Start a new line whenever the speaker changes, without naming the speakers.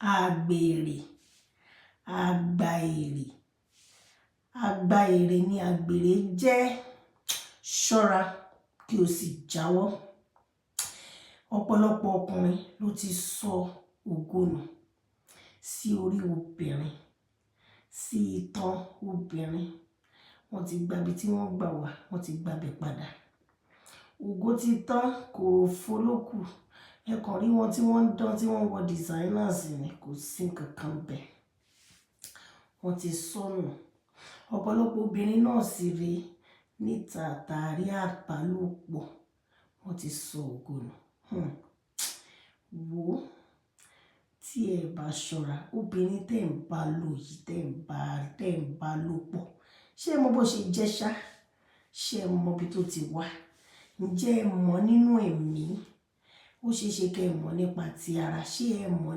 àgbèrè, àgbàèrè. Àgbàèrè ni àgbèrè jẹ́. Ṣọ́ra kí o sì jáwọ́. Ọ̀pọ̀lọpọ̀ ọkùnrin ló ti sọ ògo nù sí orí obìnrin, sí itan obìnrin. Wọ́n ti gbàbí tí wọ́n gbà wá, wọ́n ti gbàbẹ̀ padà. Ògo ti tán, kò fólókù. Ẹ kàn rí wọn tí wọ́n ń dán, tí wọ́n wọ designers ni, kò sí nǹkan kan bẹ́ẹ̀. Wọ́n ti sọnù. Ọ̀pọ̀lọpọ̀ obìnrin náà sì rí níta àtàrí àbálòpọ̀. Wọ́n ti sọ ògo nù. Wò ó, tí ẹ bá ṣọ́ra, obìnrin tẹ́ ń bá lò yìí, tẹ́ ń bá lò pọ̀, ṣé ẹ mọ bó ṣe jẹ́ ṣá? Ṣé ẹ mọ bí tó ti wá? Ǹjẹ́ ẹ mọ̀ nínú ẹ̀mí? Ó ṣeé ṣe kí ẹ mọ̀ nípa ti ara. Ṣé ẹ mọ̀ nípa